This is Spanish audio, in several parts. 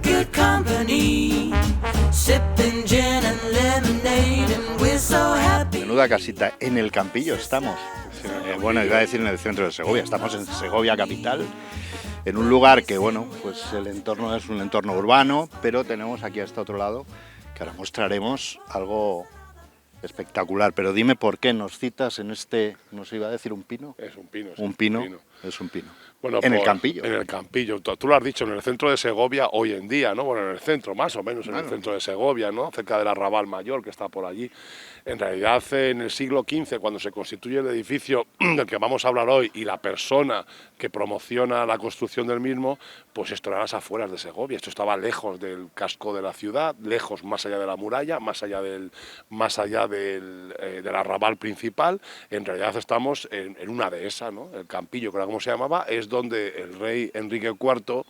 good company, sipping gin and lemonade, and we're so happy. Menuda casita, en el Campillo estamos. Bueno, iba a decir en el centro de Segovia, estamos en Segovia capital, en un lugar que, bueno, pues el entorno es un entorno urbano, pero tenemos aquí a este otro lado, que ahora mostraremos algo espectacular. Pero dime por qué nos citas en este, no sé, iba a decir un pino. Es un pino. Un pino, es un pino. Bueno, en el Campillo. En el Campillo. Tú lo has dicho, en el centro de Segovia hoy en día, ¿no? Bueno, en el centro, más o menos, en el centro de Segovia, ¿no? Cerca del Arrabal Mayor, que está por allí. En realidad, en el siglo XV, cuando se constituye el edificio del que vamos a hablar hoy y la persona que promociona la construcción del mismo, pues esto era las afueras de Segovia. Esto estaba lejos del casco de la ciudad, lejos, más allá de la muralla, más allá del arrabal principal. En realidad estamos en una dehesa, ¿no? El Campillo, que era como se llamaba, es donde el rey Enrique IV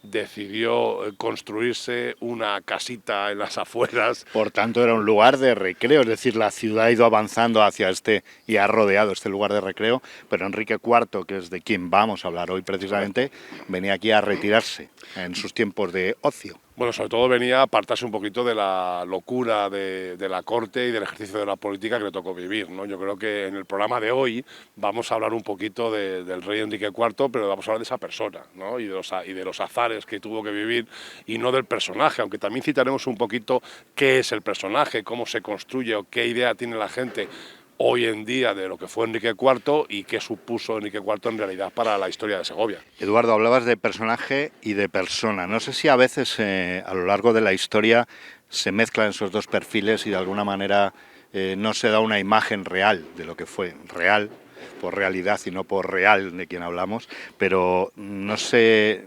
decidió construirse una casita en las afueras. Por tanto, era un lugar de recreo, es decir, la ciudad ha ido avanzando hacia este y ha rodeado este lugar de recreo, pero Enrique IV, que es de quien vamos a hablar hoy precisamente, venía aquí a retirarse en sus tiempos de ocio. Bueno, sobre todo venía a apartarse un poquito de la locura de la corte y del ejercicio de la política que le tocó vivir, ¿no? Yo creo que en el programa de hoy vamos a hablar un poquito del rey Enrique IV, pero vamos a hablar de esa persona, ¿no? y de los azares que tuvo que vivir y no del personaje, aunque también citaremos un poquito qué es el personaje, cómo se construye o qué idea tiene la gente hoy en día de lo que fue Enrique IV y qué supuso Enrique IV en realidad para la historia de Segovia. Eduardo, hablabas de personaje y de persona. No sé si a veces a lo largo de la historia se mezclan esos dos perfiles y de alguna manera no se da una imagen real de lo que fue real, por realidad y no por real de quien hablamos, pero no se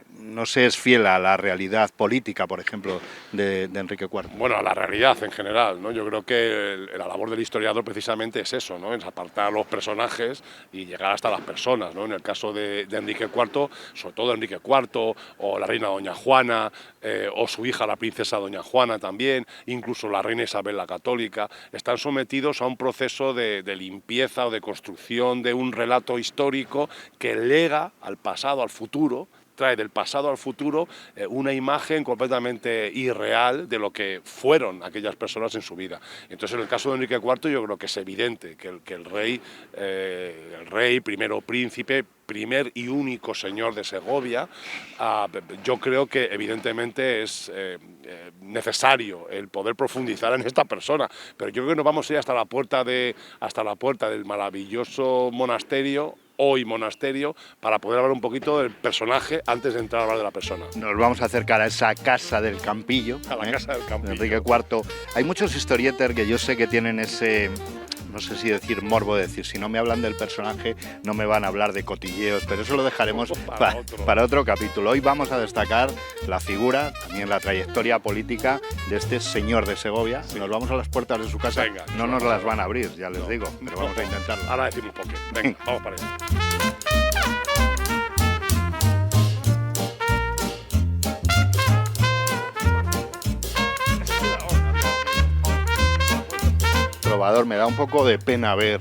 es fiel a la realidad política, por ejemplo, de Enrique IV. Bueno, a la realidad en general, ¿no? Yo creo que la labor del historiador precisamente es eso, ¿no? Es apartar a los personajes y llegar hasta las personas, ¿no? En el caso de Enrique IV, sobre todo Enrique IV, o la reina Doña Juana, o su hija la princesa Doña Juana también, incluso la reina Isabel la Católica, están sometidos a un proceso de limpieza o de construcción de un relato histórico que lega al pasado, al futuro, trae del pasado al futuro una imagen completamente irreal de lo que fueron aquellas personas en su vida. Entonces, en el caso de Enrique IV, yo creo que es evidente que el rey, primero príncipe, primer y único señor de Segovia, yo creo que evidentemente es necesario el poder profundizar en esta persona, pero yo creo que nos vamos a ir hasta la puerta del maravilloso monasterio, hoy monasterio, para poder hablar un poquito del personaje antes de entrar a hablar de la persona. Nos vamos a acercar a esa casa del Campillo, a la casa del Campillo. Enrique IV. Hay muchos historietas que yo sé que tienen ese, no sé si decir morbo, decir, si no me hablan del personaje no me van a hablar de cotilleos, pero eso lo dejaremos para otro capítulo. Hoy vamos a destacar la figura, también la trayectoria política de este señor de Segovia. Si nos vamos a las puertas de su casa, venga, no nos las van a abrir, ya les digo, pero vamos a intentarlo. Ahora decimos por qué. Venga, vamos para allá. Trovador, me da un poco de pena ver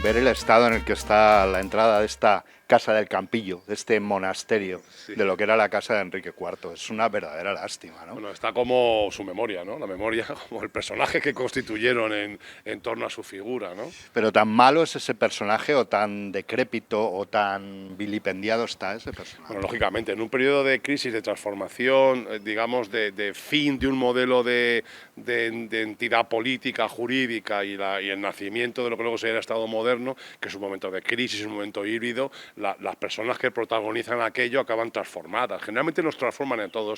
el estado en el que está la entrada de esta casa del Campillo, de este monasterio, sí, de lo que era la casa de Enrique IV. Es una verdadera lástima, ¿no? Bueno, está como su memoria, ¿no? La memoria, como el personaje que constituyeron en torno a su figura, ¿no? Pero tan malo es ese personaje, o tan decrépito, o tan vilipendiado está ese personaje. Bueno, lógicamente, en un periodo de crisis, de transformación, digamos, de fin de un modelo de entidad política, jurídica y el nacimiento de lo que luego sería el Estado moderno, que es un momento de crisis, un momento híbrido, las personas que protagonizan aquello acaban transformadas. Generalmente nos transforman en todo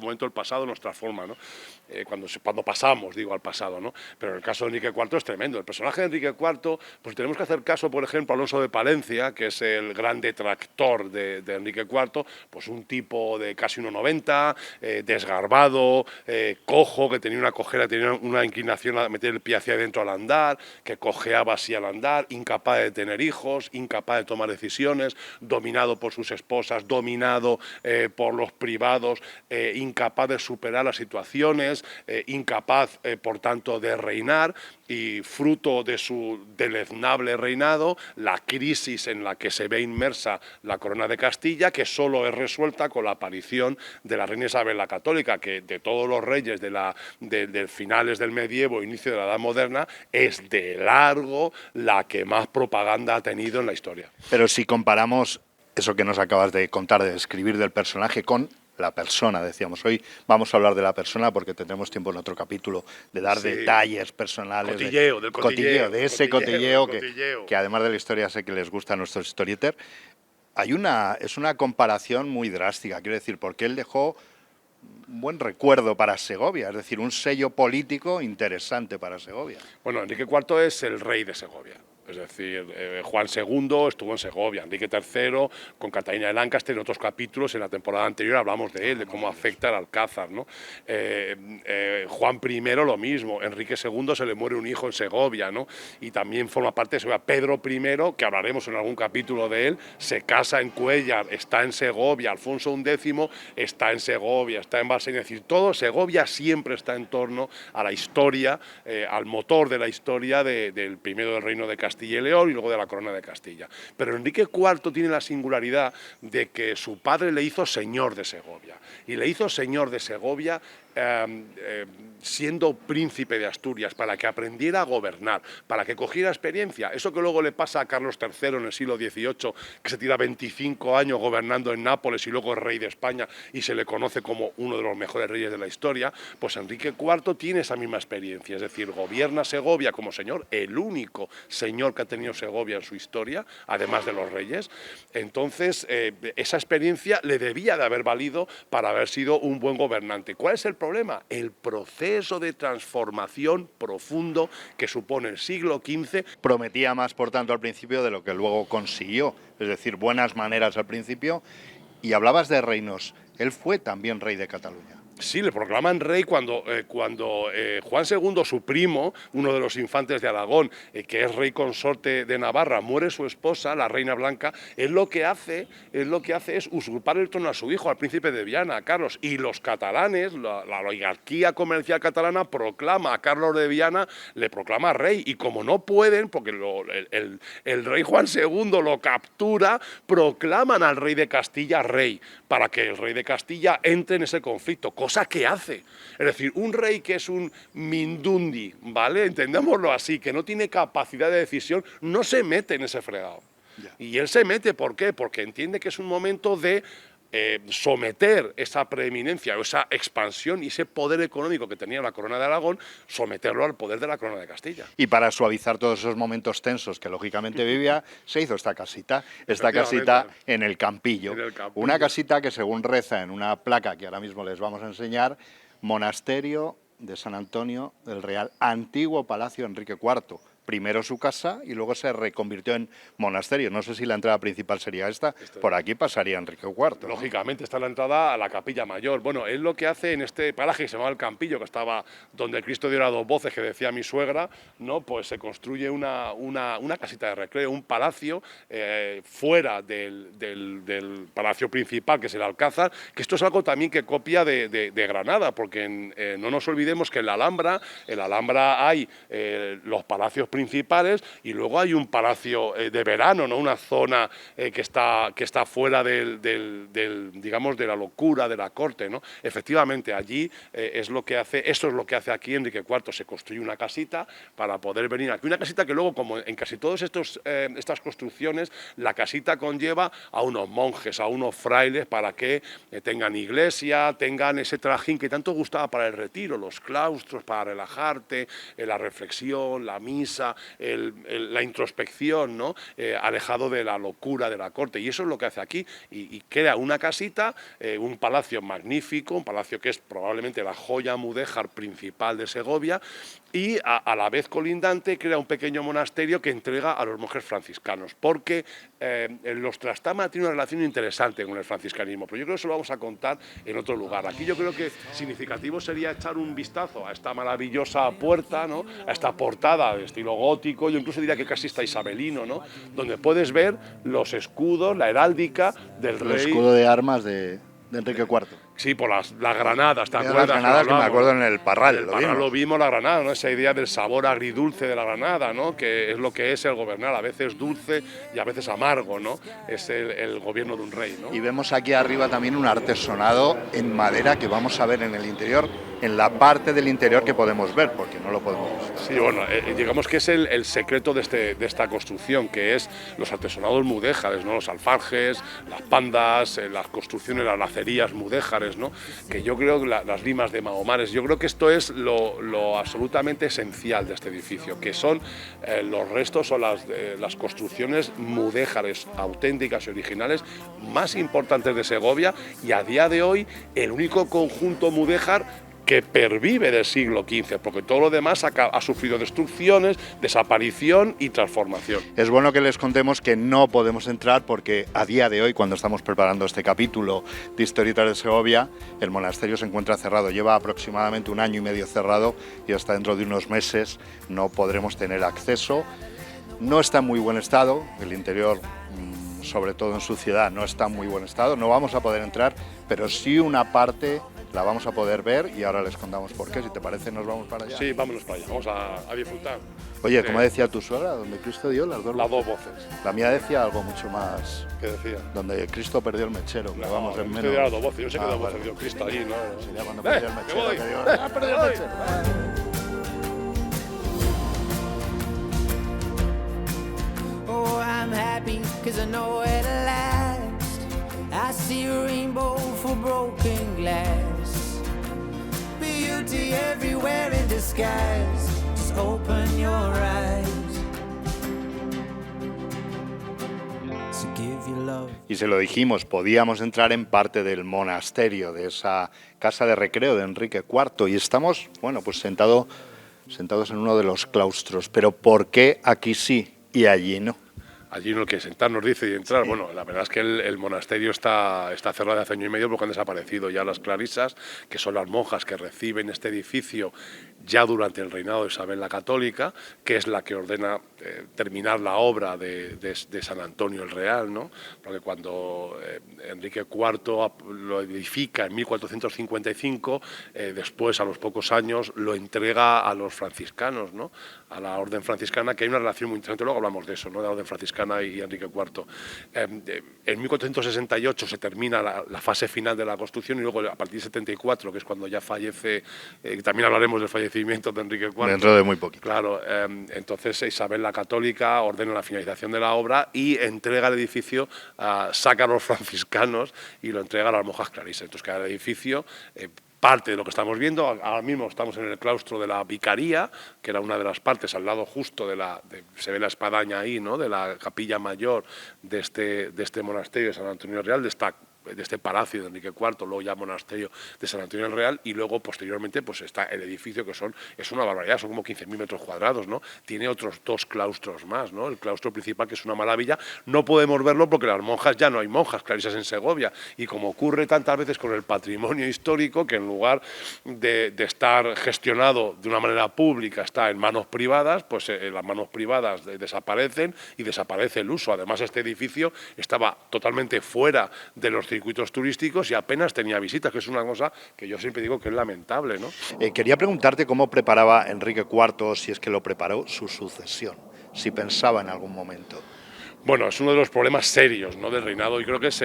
momento, el pasado nos transforma, ¿no? Cuando pasamos, digo, al pasado, ¿no? Pero en el caso de Enrique IV es tremendo. El personaje de Enrique IV, pues tenemos que hacer caso, por ejemplo, a Alonso de Palencia, que es el gran detractor de Enrique IV, pues un tipo de casi 1,90, desgarbado, cojo, que tenía una cojera, tenía una inclinación a meter el pie hacia adentro al andar, que cojeaba así al andar, incapaz de tener hijos, incapaz de tomar decisiones decisiones, dominado por sus esposas, dominado por los privados, incapaz de superar las situaciones, incapaz, por tanto, de reinar, y fruto de su deleznable reinado, la crisis en la que se ve inmersa la corona de Castilla, que solo es resuelta con la aparición de la reina Isabel la Católica, que de todos los reyes de finales del medievo, inicio de la Edad Moderna, es de largo la que más propaganda ha tenido en la historia. Pero si comparamos eso que nos acabas de contar, de describir del personaje, con la persona, decíamos, hoy vamos a hablar de la persona porque tendremos tiempo en otro capítulo de dar detalles personales, del cotilleo, de ese cotilleo que además de la historia sé que les gusta a nuestros historieter. Es una comparación muy drástica, quiero decir, porque él dejó un buen recuerdo para Segovia, es decir, un sello político interesante para Segovia. Bueno, Enrique IV es el rey de Segovia. Es decir, Juan II estuvo en Segovia, Enrique III con Catalina de Lancaster. En otros capítulos, en la temporada anterior, hablamos de él, de cómo afecta al Alcázar, ¿no? Juan I lo mismo, Enrique II se le muere un hijo en Segovia, ¿no? Y también forma parte de Segovia. Pedro I, que hablaremos en algún capítulo de él, se casa en Cuéllar, está en Segovia. Alfonso XI está en Segovia, está en Barsenia. Es decir, todo Segovia siempre está en torno a la historia, al motor de la historia del primero del Reino de Castilla y León y luego de la Corona de Castilla. Pero Enrique IV tiene la singularidad de que su padre le hizo señor de Segovia, y le hizo señor de Segovia siendo príncipe de Asturias, para que aprendiera a gobernar, para que cogiera experiencia. Eso que luego le pasa a Carlos III en el siglo XVIII, que se tira 25 años gobernando en Nápoles y luego es rey de España y se le conoce como uno de los mejores reyes de la historia, pues Enrique IV tiene esa misma experiencia, es decir, gobierna Segovia como señor, el único señor que ha tenido Segovia en su historia, además de los reyes. Entonces, esa experiencia le debía de haber valido para haber sido un buen gobernante. ¿Cuál es el problema? El proceso de transformación profundo que supone el siglo XV. Prometía más, por tanto, al principio de lo que luego consiguió, es decir, buenas maneras al principio. Y hablabas de reinos, él fue también rey de Cataluña. Sí, le proclaman rey cuando Juan II, su primo, uno de los infantes de Aragón, que es rey consorte de Navarra, muere su esposa, la reina Blanca. Él lo que hace es usurpar el trono a su hijo, al príncipe de Viana, a Carlos. Y los catalanes, la oligarquía comercial catalana, proclama a Carlos de Viana, le proclama rey. Y como no pueden, porque el rey Juan II lo captura, proclaman al rey de Castilla rey, para que el rey de Castilla entre en ese conflicto, cosa que hace. Es decir, un rey que es un mindundi, ¿vale? Entendámoslo así, que no tiene capacidad de decisión, no se mete en ese fregado. Y él se mete, ¿por qué? Porque entiende que es un momento de someter esa preeminencia o esa expansión y ese poder económico que tenía la Corona de Aragón, someterlo al poder de la Corona de Castilla. Y para suavizar todos esos momentos tensos que lógicamente vivía, se hizo esta casita en el Campillo. Una casita que, según reza en una placa que ahora mismo les vamos a enseñar, Monasterio de San Antonio del Real, antiguo Palacio Enrique IV. Primero su casa y luego se reconvirtió en monasterio. No sé si la entrada principal sería esta, por aquí pasaría Enrique IV, ¿no? Lógicamente, está la entrada a la Capilla Mayor. Bueno, él lo que hace en este paraje que se llamaba el Campillo, que estaba donde el Cristo diera dos voces, que decía mi suegra, ¿no? Pues se construye una casita de recreo, un palacio fuera del palacio principal, que es el Alcázar, que esto es algo también que copia de Granada, porque no nos olvidemos que en la Alhambra hay los palacios principales y luego hay un palacio de verano, ¿no? Una zona que está fuera digamos, de la locura de la corte, ¿no? Efectivamente, allí eso es lo que hace aquí Enrique IV, se construye una casita para poder venir aquí. Una casita que luego, como en casi todas estas construcciones, la casita conlleva a unos monjes, a unos frailes, para que tengan iglesia, tengan ese trajín que tanto gustaba para el retiro, los claustros para relajarte, la reflexión, la misa, la introspección, ¿no? Alejado de la locura de la corte. Y eso es lo que hace aquí. Y crea una casita, un palacio magnífico, un palacio que es probablemente la joya mudéjar principal de Segovia, y a la vez colindante crea un pequeño monasterio que entrega a los monjes franciscanos, porque los Trastama tienen una relación interesante con el franciscanismo, pero yo creo que eso lo vamos a contar en otro lugar. Aquí yo creo que significativo sería echar un vistazo a esta maravillosa puerta, ¿no? A esta portada de estilo estilo gótico, yo incluso diría que casi está isabelino, ¿no? Donde puedes ver los escudos, la heráldica del El rey. escudo de armas de Enrique IV. Sí, por las granadas, ¿te acuerdas? Las granadas que me hablamos? acuerdo en el Parral, En el lo Parral vimos. lo vimos, la granada, ¿no? Esa idea del sabor agridulce de la granada, ¿no? Que es lo que es el gobernar, a veces dulce y a veces amargo, ¿no? Es el gobierno de un rey, ¿no? Y vemos aquí arriba también un artesonado en madera que vamos a ver en el interior, en la parte del interior que podemos ver, porque no lo podemos ver. Sí, bueno, digamos que es el secreto de esta construcción, que es los artesonados mudéjares, ¿no? Los alfarjes, las pandas, las construcciones, las lacerías mudéjares, ¿no? Que yo creo que las limas de mahomares, yo creo que esto es lo absolutamente esencial de este edificio, que son los restos o las construcciones mudéjares auténticas y originales más importantes de Segovia, y a día de hoy el único conjunto mudéjar que pervive del siglo XV, porque todo lo demás ha sufrido destrucciones, desaparición y transformación. Es bueno que les contemos que no podemos entrar porque a día de hoy, cuando estamos preparando este capítulo de Historietas de Segovia, el monasterio se encuentra cerrado. Lleva aproximadamente 1 año y medio cerrado y hasta dentro de unos meses no podremos tener acceso. No está en muy buen estado, el interior, sobre todo en su ciudad, no está en muy buen estado. No vamos a poder entrar, pero sí una parte la vamos a poder ver y ahora les contamos por qué. Si te parece, nos vamos para allá. Sí, vámonos para allá, vamos a disfrutar. Oye, como decía tu suegra, donde Cristo dio las dos voces. La mía decía algo mucho más... ¿Qué decía? Donde Cristo perdió el mechero. No, vamos en Cristo menos... dio las 2 voces, yo sé que 2 voces vale. dio Cristo allí, ¿no? Sería cuando perdió el que mechero. voy. Que digo, perdió el mechero. Oh, I'm happy 'cause I know at last I see a rainbow for broken glass. Beauty everywhere in disguise. Just open your eyes to give you love. Y se lo dijimos, podíamos entrar en parte del monasterio, de esa casa de recreo de Enrique IV. Y estamos, bueno, pues sentados en uno de los claustros. Pero ¿por qué aquí sí y allí no? Allí no, que sentarnos dice y entrar. Sí. Bueno, la verdad es que el monasterio está cerrado de hace 1 año y medio porque han desaparecido ya las clarisas, que son las monjas que reciben este edificio ya durante el reinado de Isabel la Católica, que es la que ordena terminar la obra de San Antonio el Real, ¿no? Porque cuando Enrique IV lo edifica en 1455, después, a los pocos años, lo entrega a los franciscanos, ¿no? A la orden franciscana, que hay una relación muy interesante, luego hablamos de eso, ¿no? De la orden franciscana y Enrique IV. En 1468 se termina la fase final de la construcción y luego a partir de 74, que es cuando ya fallece, también hablaremos del fallecimiento de Enrique IV. Dentro de muy poquito. Claro, entonces Isabel la Católica ordena la finalización de la obra y entrega el edificio, saca a los franciscanos y lo entrega a las monjas clarisas. Entonces queda el edificio... parte de lo que estamos viendo, ahora mismo estamos en el claustro de la Vicaría, que era una de las partes, al lado justo se ve la espadaña ahí, ¿no? De la capilla mayor de este monasterio de San Antonio el Real, de este palacio de Enrique IV, luego ya monasterio de San Antonio el Real, y luego posteriormente pues está el edificio, que es una barbaridad, son como 15.000 metros cuadrados, ¿no? Tiene otros 2 claustros más, ¿no? El claustro principal, que es una maravilla, no podemos verlo porque las monjas, ya no hay monjas clarisas en Segovia, y como ocurre tantas veces con el patrimonio histórico, que en lugar de estar gestionado de una manera pública, está en manos privadas, pues las manos privadas desaparecen y desaparece el uso. Además, este edificio estaba totalmente fuera de los circuitos turísticos y apenas tenía visitas, que es una cosa que yo siempre digo que es lamentable, ¿no? Quería preguntarte cómo preparaba Enrique IV, si es que lo preparó, su sucesión, si pensaba en algún momento. Bueno, es uno de los problemas serios, ¿no?, del reinado, y creo que es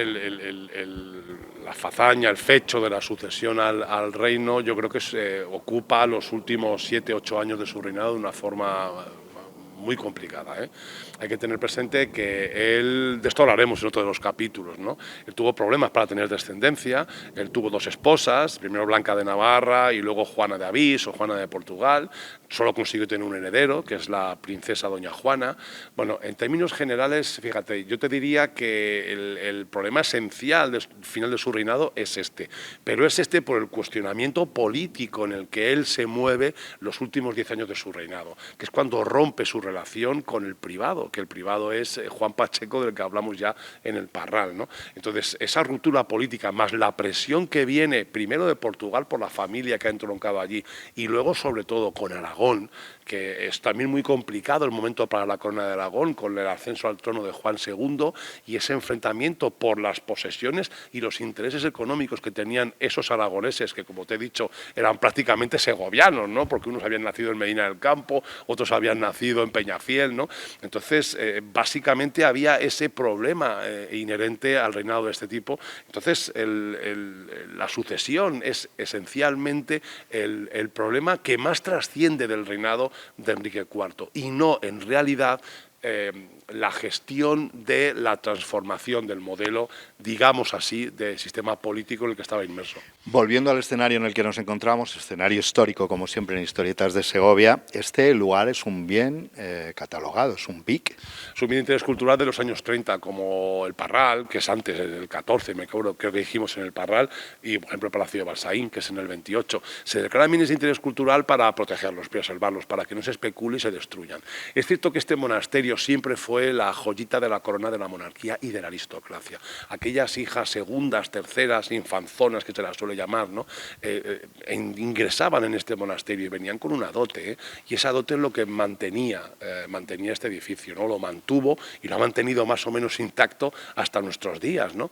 la fazaña, el fecho de la sucesión al reino. Yo creo que ocupa los últimos 7-8 años de su reinado de una forma muy complicada, ¿eh? Hay que tener presente que él, de esto hablaremos en otro de los capítulos, ¿no? Él tuvo problemas para tener descendencia, él tuvo 2 esposas, primero Blanca de Navarra y luego Juana de Avís o Juana de Portugal, solo consiguió tener un heredero, que es la princesa doña Juana. Bueno, en términos generales, fíjate, yo te diría que el problema esencial del final de su reinado es este, pero es este por el cuestionamiento político en el que él se mueve los últimos 10 años de su reinado, que es cuando rompe su relación con el privado, que el privado es Juan Pacheco, del que hablamos ya en el Parral, ¿no? Entonces, esa ruptura política más la presión que viene primero de Portugal por la familia que ha entroncado allí y luego, sobre todo, con Aragón, que es también muy complicado el momento para la corona de Aragón, con el ascenso al trono de Juan II y ese enfrentamiento por las posesiones y los intereses económicos que tenían esos aragoneses, que como te he dicho, eran prácticamente segovianos, ¿no? Porque unos habían nacido en Medina del Campo, otros habían nacido en Peñafiel, ¿no? Entonces, básicamente había ese problema inherente al reinado de este tipo. Entonces, la sucesión es esencialmente el problema que más trasciende del reinado de Enrique IV y no, en realidad, la gestión de la transformación del modelo, digamos así, del sistema político en el que estaba inmerso. Volviendo al escenario en el que nos encontramos, escenario histórico, como siempre en Historietas de Segovia, este lugar es un bien catalogado, es un BIC. Es un bien de interés cultural de los años 30, como el Parral, que es antes del 14, me acuerdo, creo que dijimos en el Parral, y por ejemplo el Palacio de Balsaín, que es en el 28. Se declaran bienes de interés cultural para protegerlos, preservarlos, para que no se especule y se destruyan. Es cierto que este monasterio siempre fue la joyita de la corona de la monarquía y de la aristocracia. Aquellas hijas segundas, terceras, infanzonas, que se las suele llamar, ¿no? Ingresaban en este monasterio y venían con una dote, y esa dote es lo que mantenía este edificio, ¿no? Lo mantuvo y lo ha mantenido más o menos intacto hasta nuestros días, ¿no?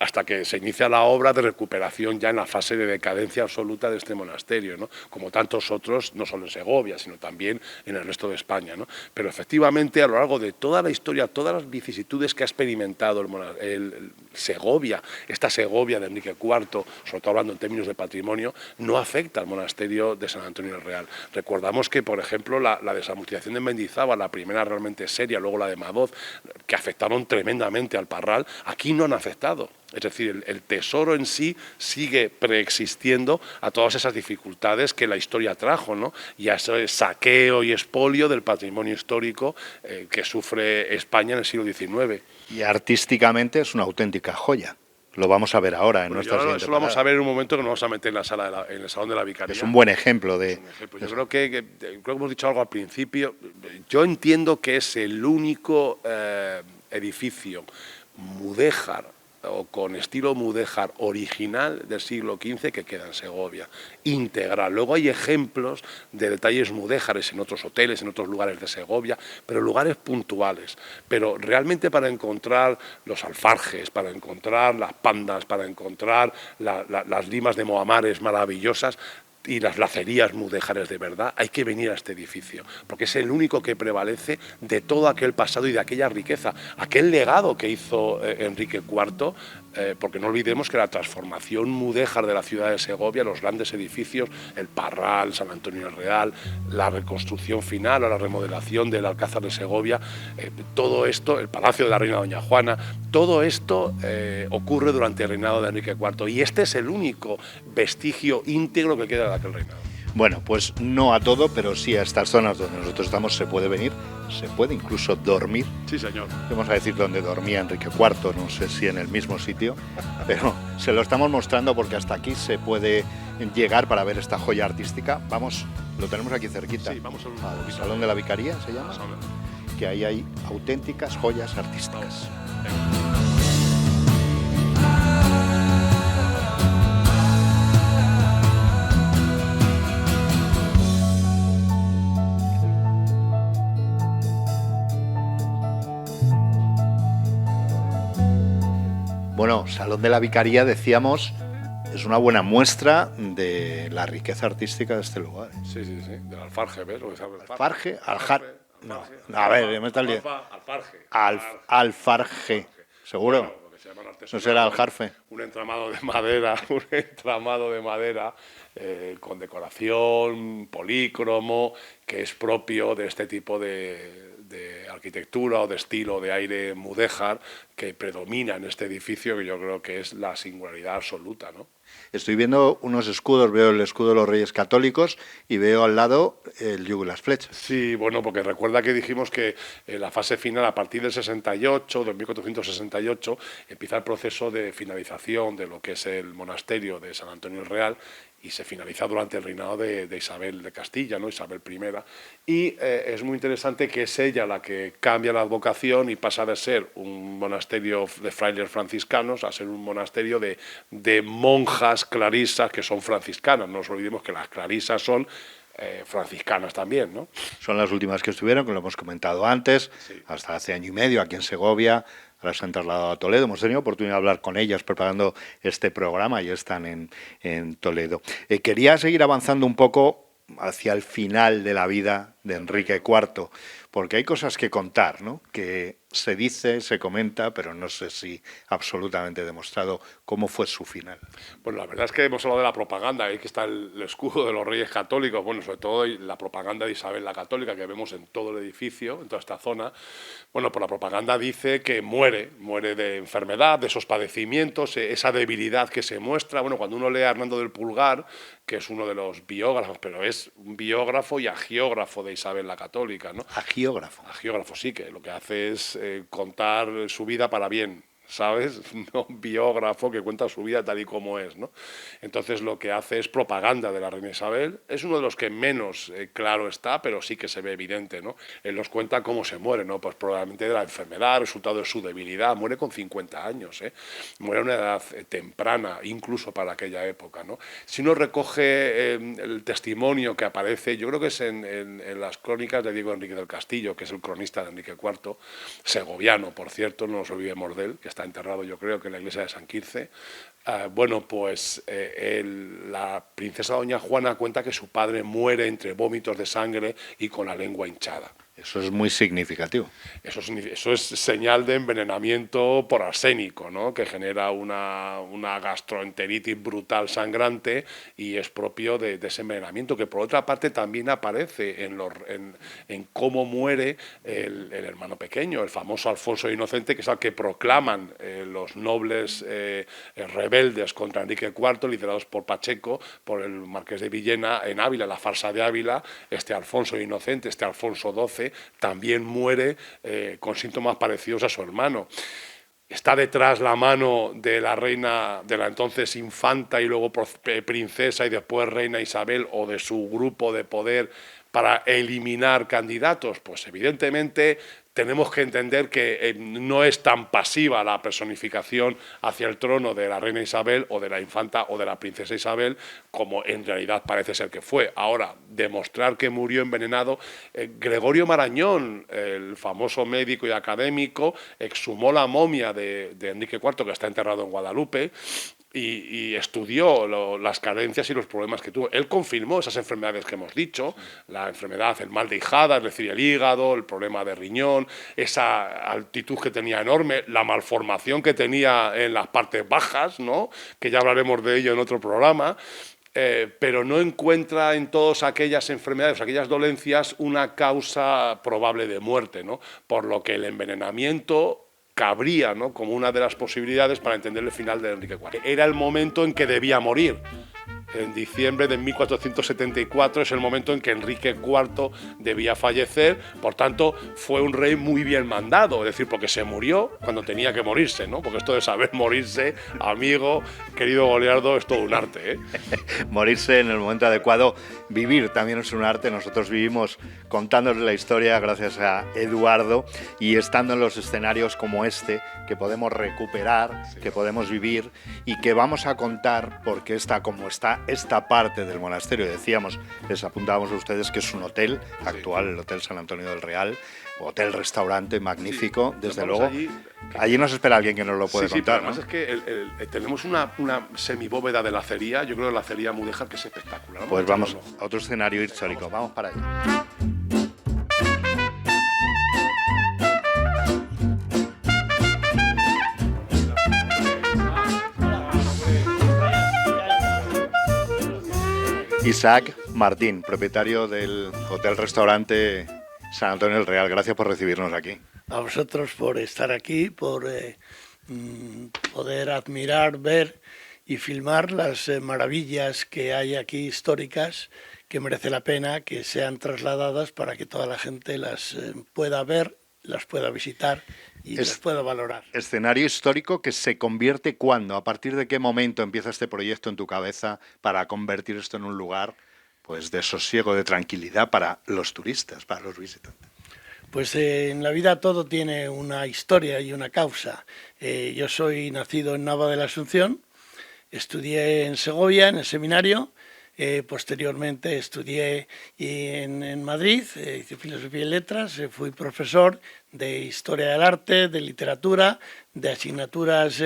Hasta que se inicia la obra de recuperación ya en la fase de decadencia absoluta de este monasterio, ¿no? Como tantos otros, no solo en Segovia, sino también en el resto de España, ¿no? Pero efectivamente, a lo largo de toda la historia, todas las vicisitudes que ha experimentado el Segovia, esta Segovia de Enrique IV, sobre todo hablando en términos de patrimonio, no afecta al monasterio de San Antonio el Real. Recordamos que, por ejemplo, la desamortización de Mendizábal, la primera realmente seria, luego la de Madoz, que afectaron tremendamente al Parral, aquí no han afectado. Es decir, el tesoro en sí sigue preexistiendo a todas esas dificultades que la historia trajo, ¿no? Y a ese saqueo y expolio del patrimonio histórico que sufre España en el siglo XIX. Y artísticamente es una auténtica joya. Lo vamos a ver ahora en nuestra siguiente Eso lo vamos a ver en un momento que nos vamos a meter en la sala en el Salón de la Vicaría. Es un buen ejemplo de... Yo creo que hemos dicho algo al principio. Yo entiendo que es el único edificio mudéjar o con estilo mudéjar original del siglo XV que queda en Segovia, integral. Luego hay ejemplos de detalles mudéjares en otros hoteles, en otros lugares de Segovia, pero lugares puntuales. Pero realmente para encontrar los alfarjes, para encontrar las pandas, para encontrar las limas de Moamares maravillosas, y las lacerías mudéjares de verdad, hay que venir a este edificio, porque es el único que prevalece de todo aquel pasado y de aquella riqueza, aquel legado que hizo Enrique IV, porque no olvidemos que la transformación mudéjar de la ciudad de Segovia, los grandes edificios, el Parral, San Antonio el Real, la reconstrucción final o la remodelación del Alcázar de Segovia, todo esto, el Palacio de la Reina Doña Juana, todo esto ocurre durante el reinado de Enrique IV, y este es el único vestigio íntegro que queda de aquel reinado. Bueno, pues no a todo, pero sí a estas zonas donde nosotros estamos se puede venir, se puede incluso dormir. Sí, señor. Vamos a decir dónde dormía Enrique IV, no sé si en el mismo sitio, pero se lo estamos mostrando porque hasta aquí se puede llegar para ver esta joya artística. Vamos, lo tenemos aquí cerquita. Sí, vamos al Salón de la Vicaría, se llama, que ahí hay auténticas joyas artísticas. Bueno, Salón de la Vicaría, decíamos, es una buena muestra de la riqueza artística de este lugar. Sí, sí, sí, del alfarje, ¿ves? ¿Alfarje? No, a ver, me está liando. Alfarje. Alfarje, ¿seguro? Bueno, lo que se llama ¿No será aljarfe? Un entramado de madera, con decoración, polícromo, que es propio de este tipo de arquitectura o de estilo de aire mudéjar que predomina en este edificio, que yo creo que es la singularidad absoluta, ¿no? Estoy viendo unos escudos, veo el escudo de los Reyes Católicos y veo al lado el yugo y las flechas. Sí, bueno, porque recuerda que dijimos que en la fase final, a partir del 68, de 1468, empieza el proceso de finalización de lo que es el monasterio de San Antonio el Real, y se finaliza durante el reinado de Isabel de Castilla, ¿no? Isabel I. Y es muy interesante que es ella la que cambia la advocación y pasa de ser un monasterio de frailes franciscanos a ser un monasterio de monjas clarisas que son franciscanas. No nos olvidemos que las clarisas son franciscanas también, ¿no? Son las últimas que estuvieron, que lo hemos comentado antes, Sí. hasta hace año y medio aquí en Segovia. Ahora se han trasladado a Toledo. Hemos tenido oportunidad de hablar con ellas preparando este programa y están en Toledo. Quería seguir avanzando un poco hacia el final de la vida de Enrique IV, porque hay cosas que contar, ¿no? Que se dice, se comenta, pero no sé si absolutamente demostrado cómo fue su final. Bueno, la verdad es que hemos hablado de la propaganda, ahí que está el escudo de los Reyes Católicos, bueno, sobre todo la propaganda de Isabel la Católica que vemos en todo el edificio, en toda esta zona. Bueno, pues la propaganda dice que muere de enfermedad, de esos padecimientos, esa debilidad que se muestra. Bueno, cuando uno lee a Hernando del Pulgar, que es uno de los biógrafos, pero es un biógrafo y agiógrafo de Isabel la Católica, ¿no? Agiógrafo. Agiógrafo, sí, que lo que hace es contar su vida para bien, ¿sabes? No un biógrafo que cuenta su vida tal y como es, ¿no? Entonces lo que hace es propaganda de la reina Isabel. Es uno de los que menos claro está, pero sí que se ve evidente, ¿no? Él nos cuenta cómo se muere, ¿no? Pues probablemente de la enfermedad, resultado de su debilidad. Muere con 50 años, ¿eh? Muere a una edad temprana, incluso para aquella época, ¿no? Si uno recoge el testimonio que aparece, yo creo que es en las crónicas de Diego Enrique del Castillo, que es el cronista de Enrique IV, segoviano, por cierto, no nos olvidemos de él, que está enterrado, yo creo, que en la iglesia de San Quirce. Bueno, pues la princesa doña Juana cuenta que su padre muere entre vómitos de sangre y con la lengua hinchada. Eso es muy significativo. Eso es señal de envenenamiento por arsénico, ¿no? Que genera una gastroenteritis brutal sangrante y es propio de ese envenenamiento, que por otra parte también aparece en cómo muere el hermano pequeño, el famoso Alfonso Inocente, que es al que proclaman los nobles rebeldes contra Enrique IV, liderados por Pacheco, por el marqués de Villena, en Ávila, la farsa de Ávila. Este Alfonso Inocente, este Alfonso XII, también muere con síntomas parecidos a su hermano. Está detrás la mano de la reina, de la entonces infanta y luego princesa y después reina Isabel, o de su grupo de poder para eliminar candidatos. Pues evidentemente tenemos que entender que no es tan pasiva la personificación hacia el trono de la reina Isabel o de la infanta o de la princesa Isabel, como en realidad parece ser que fue. Ahora, demostrar que murió envenenado, Gregorio Marañón, el famoso médico y académico, exhumó la momia de Enrique IV, que está enterrado en Guadalupe, y estudió las carencias y los problemas que tuvo. Él confirmó esas enfermedades que hemos dicho, la enfermedad, el mal de Ijada, es decir, el hígado, el problema de riñón, esa altitud que tenía enorme, la malformación que tenía en las partes bajas, ¿no? Que ya hablaremos de ello en otro programa. Pero no encuentra en todas aquellas enfermedades, aquellas dolencias, una causa probable de muerte, ¿no? Por lo que el envenenamiento cabría, ¿no?, como una de las posibilidades para entender el final de Enrique IV. Era el momento en que debía morir. En diciembre de 1474 es el momento en que Enrique IV debía fallecer, por tanto fue un rey muy bien mandado, es decir, porque se murió cuando tenía que morirse, ¿no? Porque esto de saber morirse, amigo, querido Goliardo, es todo un arte, ¿eh? Morirse en el momento adecuado, vivir también es un arte. Nosotros vivimos contándoles la historia gracias a Eduardo y estando en los escenarios como este, que podemos recuperar, que podemos vivir y que vamos a contar porque está como está esta parte del monasterio. Decíamos, les apuntábamos a ustedes que es un hotel actual, el Hotel San Antonio del Real, hotel-restaurante magnífico, desde luego. Allí nos espera alguien que nos lo puede contar, pero además, ¿no? Es que tenemos una semibóveda de lacería, yo creo que la lacería Mudéjar, que es espectacular. Pues vamos a otro escenario histórico, vamos para allá. Isaac Martín, propietario del hotel-restaurante San Antonio del Real. Gracias por recibirnos aquí. A vosotros por estar aquí, por poder admirar, ver y filmar las maravillas que hay aquí históricas, que merece la pena que sean trasladadas para que toda la gente las pueda ver, las pueda visitar y los puedo valorar. Escenario histórico que se convierte ¿cuándo? ¿A partir de qué momento empieza este proyecto en tu cabeza para convertir esto en un lugar pues de sosiego, de tranquilidad para los turistas, para los visitantes? Pues en la vida todo tiene una historia y una causa. Yo soy nacido en Nava de la Asunción, estudié en Segovia, en el seminario, posteriormente estudié en Madrid, hice Filosofía y Letras, fui profesor de Historia del Arte, de Literatura, de asignaturas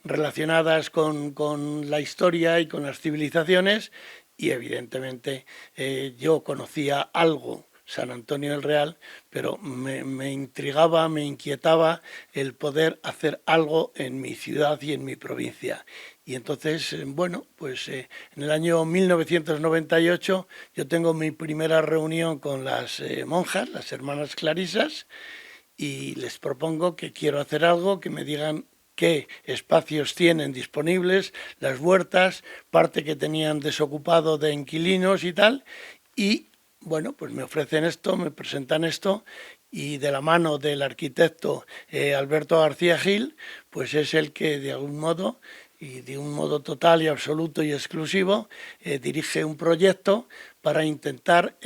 relacionadas con la historia y con las civilizaciones, y evidentemente yo conocía algo San Antonio del Real, pero me intrigaba, me inquietaba el poder hacer algo en mi ciudad y en mi provincia. Y entonces, bueno, pues en el año 1998 yo tengo mi primera reunión con las monjas, las hermanas clarisas, y les propongo que quiero hacer algo, que me digan qué espacios tienen disponibles, las huertas, parte que tenían desocupado de inquilinos y tal, y bueno, pues me ofrecen esto, me presentan esto, y de la mano del arquitecto Alberto García Gil, pues es el que de algún modo, y de un modo total y absoluto y exclusivo, dirige un proyecto para intentar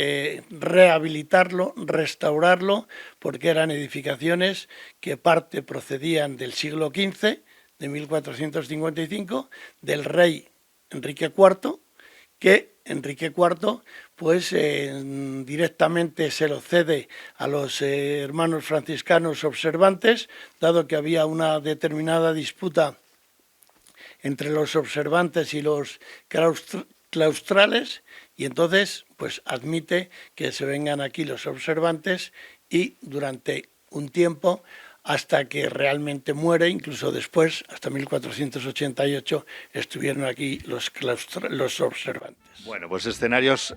rehabilitarlo, restaurarlo, porque eran edificaciones que parte procedían del siglo XV, de 1455, del rey Enrique IV, que Enrique IV pues directamente se lo cede a los hermanos franciscanos observantes, dado que había una determinada disputa entre los observantes y los claustrales, y entonces pues admite que se vengan aquí los observantes, y durante un tiempo, hasta que realmente muere, incluso después, hasta 1488, estuvieron aquí los observantes. Bueno, pues escenarios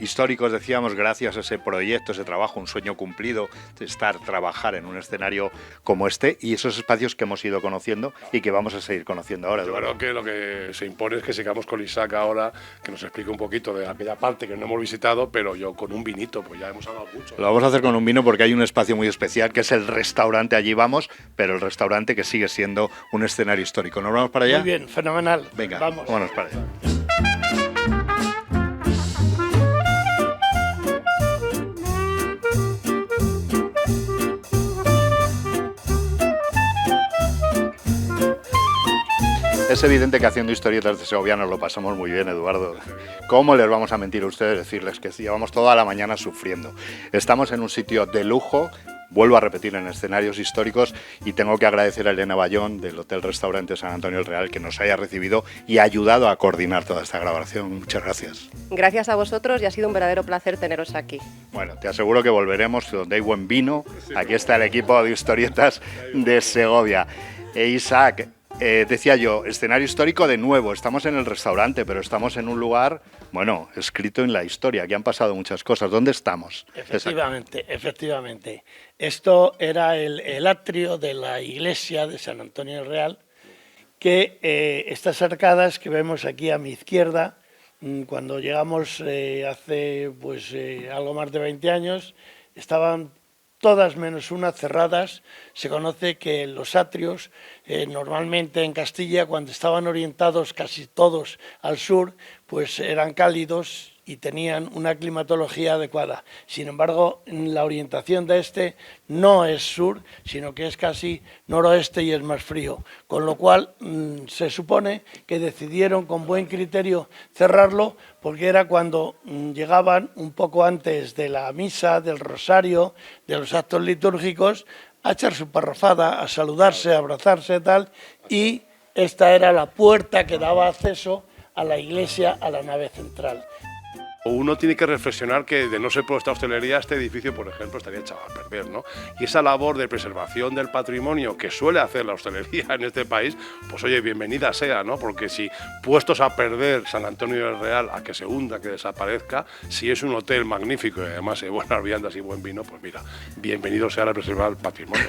históricos, decíamos, gracias a ese proyecto, ese trabajo, un sueño cumplido, de trabajar en un escenario como este, y esos espacios que hemos ido conociendo y que vamos a seguir conociendo ahora. Yo creo que lo que se impone es que sigamos con Isaac ahora, que nos explique un poquito de aquella parte que no hemos visitado, pero yo con un vinito, pues ya hemos hablado mucho. Lo vamos a hacer con un vino porque hay un espacio muy especial, que es el restaurante. Allí vamos, pero el restaurante que sigue siendo un escenario histórico. ¿Nos vamos para allá? Muy bien, fenomenal. Venga, vamos. Vámonos para allá. Es evidente que haciendo historietas de Segovia nos lo pasamos muy bien, Eduardo. ¿Cómo les vamos a mentir a ustedes decirles que llevamos toda la mañana sufriendo? Estamos en un sitio de lujo, vuelvo a repetir, en escenarios históricos, y tengo que agradecer a Elena Bayón del Hotel Restaurante San Antonio del Real que nos haya recibido y ayudado a coordinar toda esta grabación. Muchas gracias. Gracias a vosotros, y ha sido un verdadero placer teneros aquí. Bueno, te aseguro que volveremos donde hay buen vino. Aquí está el equipo de historietas de Segovia. Isaac, decía yo, escenario histórico de nuevo, estamos en el restaurante, pero estamos en un lugar, bueno, escrito en la historia, aquí han pasado muchas cosas. ¿Dónde estamos? Efectivamente, efectivamente. Esto era el atrio de la iglesia de San Antonio del Real, que estas arcadas que vemos aquí a mi izquierda, cuando llegamos hace pues algo más de 20 años, estaban todas menos una cerradas. Se conoce que los atrios, normalmente en Castilla, cuando estaban orientados casi todos al sur, pues eran cálidos y tenían una climatología adecuada. Sin embargo, la orientación de este no es sur, sino que es casi noroeste y es más frío. Con lo cual, se supone que decidieron con buen criterio cerrarlo, porque era cuando llegaban un poco antes de la misa, del rosario, de los actos litúrgicos, a echar su parrafada, a saludarse, a abrazarse, tal, y esta era la puerta que daba acceso a la iglesia, a la nave central. Uno tiene que reflexionar que de no ser por esta hostelería, este edificio, por ejemplo, estaría echado a perder, ¿no? Y esa labor de preservación del patrimonio que suele hacer la hostelería en este país, pues oye, bienvenida sea, ¿no? Porque si puestos a perder San Antonio del Real, a que se hunda, que desaparezca, si es un hotel magnífico y además hay buenas viandas y buen vino, pues mira, bienvenido sea a preservar el patrimonio.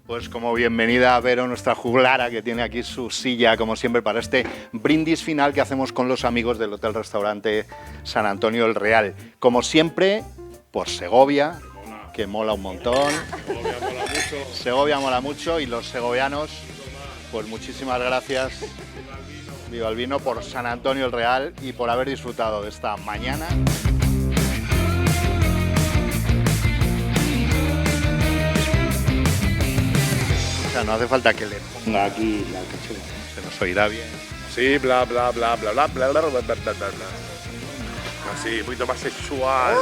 Pues como bienvenida a Vero, nuestra juglara, que tiene aquí su silla, como siempre, para este brindis final que hacemos con los amigos del Hotel Restaurante San Antonio del Real. Como siempre, por Segovia, que mola un montón. Segovia mola mucho. Segovia mola mucho y los segovianos, pues muchísimas gracias, viva el vino, por San Antonio el Real y por haber disfrutado de esta mañana. O sea, no hace falta que le ponga aquí la cachuela, se nos oirá bien. Sí, bla, bla, bla, bla, bla, bla, bla, bla, bla, bla, bla. Así, un poquito más sexual.